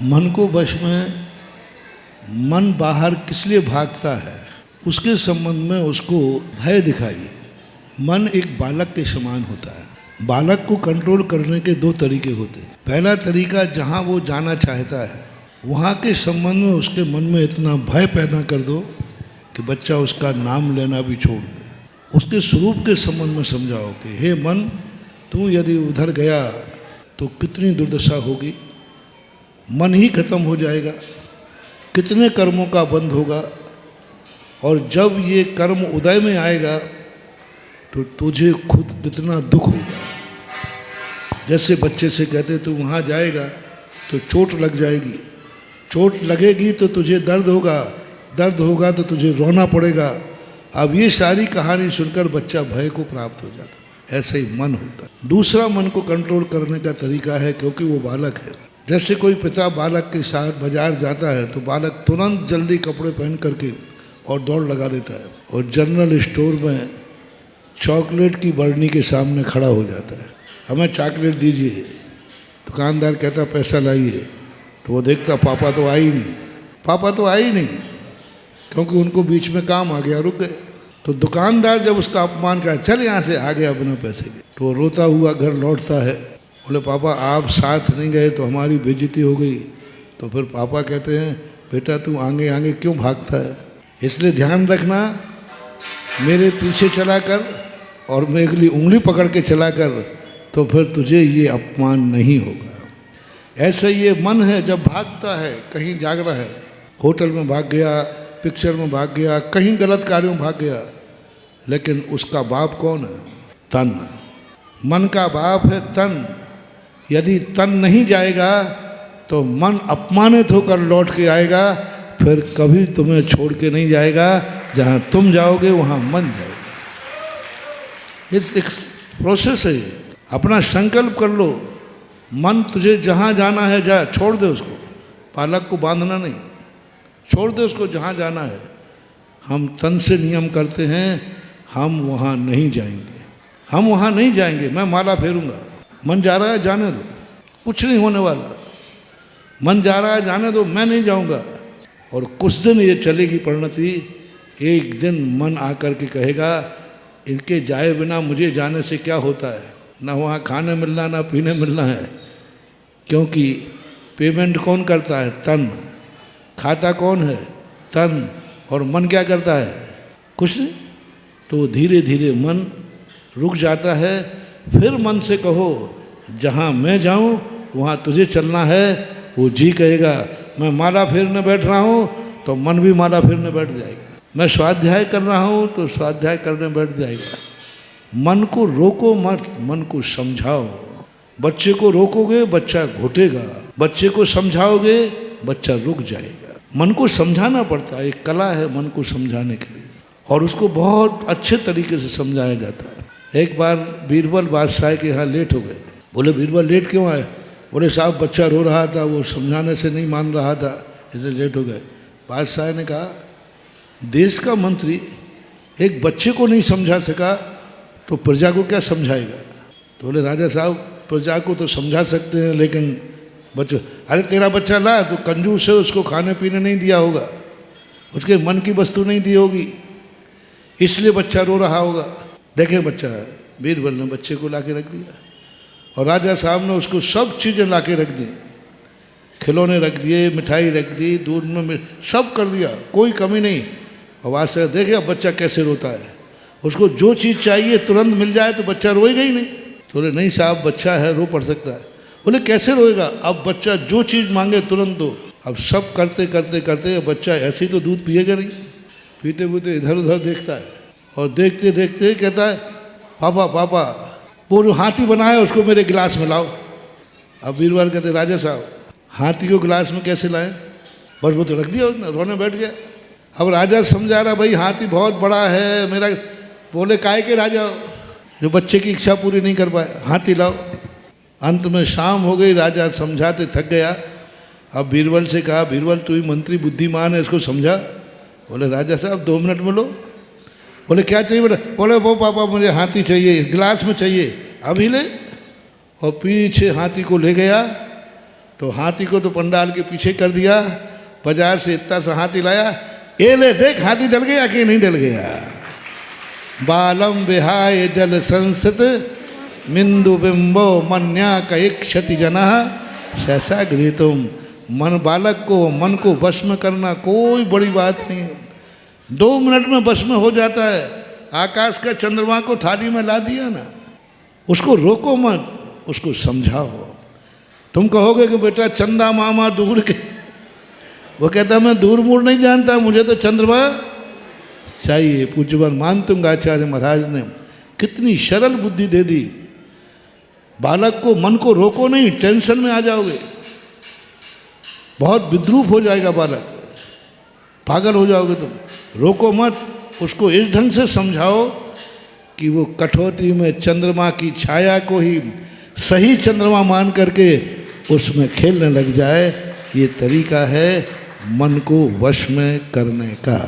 मन को वश में मन बाहर किस लिए भागता है उसके संबंध में उसको भय दिखाइए। मन एक बालक के समान होता है। बालक को कंट्रोल करने के दो तरीके होते हैं। पहला तरीका, जहाँ वो जाना चाहता है वहाँ के संबंध में उसके मन में इतना भय पैदा कर दो कि बच्चा उसका नाम लेना भी छोड़ दे। उसके स्वरूप के संबंध में समझाओ कि हे मन, तू यदि उधर गया तो कितनी दुर्दशा होगी, मन ही खत्म हो जाएगा, कितने कर्मों का बंध होगा, और जब ये कर्म उदय में आएगा तो तुझे खुद कितना दुख होगा। जैसे बच्चे से कहते तू वहाँ जाएगा तो चोट लग जाएगी, चोट लगेगी तो तुझे दर्द होगा, दर्द होगा तो तुझे रोना पड़ेगा। अब ये सारी कहानी सुनकर बच्चा भय को प्राप्त हो जाता है। ऐसे ही मन होता है। दूसरा, मन को कंट्रोल करने का तरीका है, क्योंकि वो बालक है। जैसे कोई पिता बालक के साथ बाजार जाता है तो बालक तुरंत जल्दी कपड़े पहन करके और दौड़ लगा देता है और जनरल स्टोर में चॉकलेट की बरनी के सामने खड़ा हो जाता है। हमें चॉकलेट दीजिए। दुकानदार कहता पैसा लाइए, तो वो देखता पापा तो आई नहीं, पापा तो आई नहीं, क्योंकि उनको बीच में काम आ गया, रुक गए। तो दुकानदार जब उसका अपमान करे, चल यहाँ से आ गया बिना पैसे के, तो वो रोता हुआ घर लौटता है। बोले पापा आप साथ नहीं गए तो हमारी बेइज्जती हो गई। तो फिर पापा कहते हैं बेटा तू आगे आगे क्यों भागता है, इसलिए ध्यान रखना, मेरे पीछे चला कर और मेरी उंगली पकड़ के चला कर, तो फिर तुझे ये अपमान नहीं होगा। ऐसे ये मन है, जब भागता है, कहीं जाग रहा है, होटल में भाग गया, पिक्चर में भाग गया, कहीं गलत कार्यों में भाग गया, लेकिन उसका बाप कौन है? तन। मन का बाप है तन। यदि तन नहीं जाएगा तो मन अपमानित होकर लौट के आएगा, फिर कभी तुम्हें छोड़ के नहीं जाएगा। जहाँ तुम जाओगे वहाँ मन जाएगा। एक प्रोसेस है। अपना संकल्प कर लो, मन तुझे जहाँ जाना है जा, छोड़ दे उसको। बालक को बांधना नहीं, छोड़ दे उसको जहाँ जाना है। हम तन से नियम करते हैं, हम वहाँ नहीं जाएंगे, हम वहाँ नहीं जाएंगे, मैं माला फेरूंगा। मन जा रहा है जाने दो, कुछ नहीं होने वाला। मन जा रहा है जाने दो, मैं नहीं जाऊंगा। और कुछ दिन ये चलेगी परिणति। एक दिन मन आकर के कहेगा इनके जाए बिना मुझे जाने से क्या होता है, ना वहाँ खाने मिलना ना पीने मिलना है। क्योंकि पेमेंट कौन करता है? तन। खाता कौन है? तन। और मन क्या करता है? कुछ नहीं। तो धीरे धीरे मन रुक जाता है। फिर मन से कहो जहाँ मैं जाऊँ वहाँ तुझे चलना है। वो जी कहेगा मैं माला फेरने बैठ रहा हूँ तो मन भी माला फेरने बैठ जाएगा। मैं स्वाध्याय कर रहा हूँ तो स्वाध्याय करने बैठ जाएगा। मन को रोको मत, मन को समझाओ। बच्चे को रोकोगे बच्चा घुटेगा, बच्चे को समझाओगे बच्चा रुक जाएगा। मन को समझाना पड़ता है, एक कला है मन को समझाने के लिए, और उसको बहुत अच्छे तरीके से समझाया जाता है। एक बार बीरबल बादशाह के यहाँ लेट हो गए। बोले बीरबल लेट क्यों आए? बोले साहब बच्चा रो रहा था, वो समझाने से नहीं मान रहा था, इसलिए लेट हो गए। बादशाह ने कहा देश का मंत्री एक बच्चे को नहीं समझा सका तो प्रजा को क्या समझाएगा? तो बोले राजा साहब प्रजा को तो समझा सकते हैं, लेकिन बच्चे, अरे तेरा बच्चा ला, तो कंजूस है, उसको खाने पीने नहीं दिया होगा, उसके मन की वस्तु नहीं दी होगी, इसलिए बच्चा रो रहा होगा। देखे बच्चा, बीरबल ने बच्चे को ला के रख दिया और राजा साहब ने उसको सब चीज़ें ला के रख दी। खिलौने रख दिए, मिठाई रख दी, दूध में सब कर दिया, कोई कमी नहीं। और वहाँ से देखे अब बच्चा कैसे रोता है, उसको जो चीज़ चाहिए तुरंत मिल जाए तो बच्चा रोएगा ही नहीं। तो बोले नहीं साहब बच्चा है, रो पड़ सकता है। बोले कैसे रोएगा? अब बच्चा जो चीज़ मांगे तुरंत दो। अब सब करते करते करते बच्चा ऐसे ही तो दूध पिएगा नहीं, पीते पीते इधर उधर देखता है और देखते देखते कहता है पापा पापा वो जो हाथी बनाया उसको मेरे गिलास में लाओ। अब बीरबल कहते राजा साहब हाथी को गिलास में कैसे लाएं? बस वो तो रख दिया उसने, रोने बैठ गया। अब राजा समझा रहा भाई हाथी बहुत बड़ा है मेरा। बोले काहे के राजा जो बच्चे की इच्छा पूरी नहीं कर पाए, हाथी लाओ। अंत में शाम हो गई, राजा समझाते थक गया। अब बीरबल से कहा बीरबल तू ही मंत्री बुद्धिमान है, इसको समझा। बोले राजा साहब 2 मिनट में लो। बोले क्या चाहिए बेटा? बोले वो पापा मुझे हाथी चाहिए, गिलास में चाहिए, अभी ले। और पीछे हाथी को ले गया तो हाथी को तो पंडाल के पीछे कर दिया, बाजार से इतना सा हाथी लाया, ये ले देख हाथी डल गया कि नहीं डल गया। बालम विहाय जल संसत मिंदु बिंबो मन्या कक्षति जना सहसा गृह। तुम मन बालक को, मन को वश में करना कोई बड़ी बात नहीं है, 2 मिनट में वश में हो जाता है। आकाश का चंद्रमा को थाली में ला दिया ना, उसको रोको मत, उसको समझाओ। तुम कहोगे कि बेटा चंदा मामा दूर के, वो कहता मैं दूर मूर नहीं जानता, मुझे तो चंद्रमा चाहिए। पूज्यवर मानतुंग आचार्य महाराज ने कितनी सरल बुद्धि दे दी। बालक को, मन को रोको नहीं, टेंशन में आ जाओगे, बहुत विद्रूप हो जाएगा बालक, पागल हो जाओगे तुम। रोको मत, उसको इस ढंग से समझाओ कि वो कठौती में चंद्रमा की छाया को ही सही चंद्रमा मान करके उसमें खेलने लग जाए। ये तरीका है मन को वश में करने का।